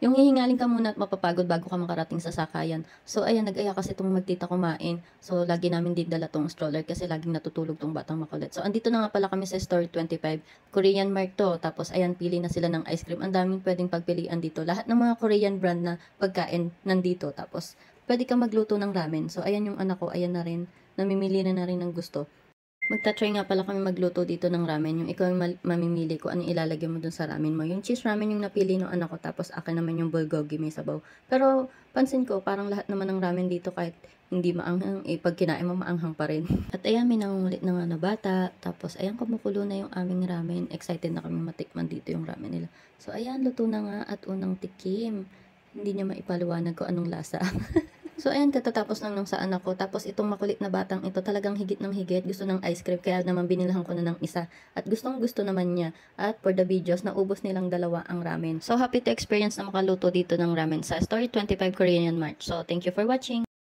Yung hihingalin ka muna at mapapagod bago ka makarating sa sakayan. So ayan, nag-aya kasi itong magtita kumain. So lagi namin din dala tong stroller kasi laging natutulog tong batang makulit. So andito na nga pala kami sa Store 25. Korean Mart to. Tapos ayan, pili na sila ng ice cream. Ang daming pwedeng pagpilian dito. Lahat ng mga Korean brand na pagkain nandito. Tapos pwede ka magluto ng ramen. So ayan yung anak ko, ayan na rin. Namimili na rin ng gusto. Magta-try nga pala kami magluto dito ng ramen. Yung ikaw yung mamimili ko anong ilalagay mo dun sa ramen mo. Yung cheese ramen yung napili ng anak ko, tapos akin naman yung bulgogi may sabaw. Pero pansin ko, parang lahat naman ng ramen dito kahit hindi maanghang, pag kinain mo maanghang pa rin. At ayan, may nangungulit na nga na bata. Tapos ayan, kumukulo na yung aming ramen. Excited na kami matikman dito yung ramen nila. So ayan, luto na nga at unang tikim. Hindi niya maipaliwanag ko anong lasa. So ayan, katatapos lang nung sa anak ko. Tapos itong makulit na batang ito talagang higit ng higit. Gusto ng ice cream. Kaya naman binilahan ko na ng isa. At gustong gusto naman niya. At for the videos, naubos nilang dalawa ang ramen. So happy to experience na makaluto dito ng ramen sa Story 25 Korean Mart. So thank you for watching.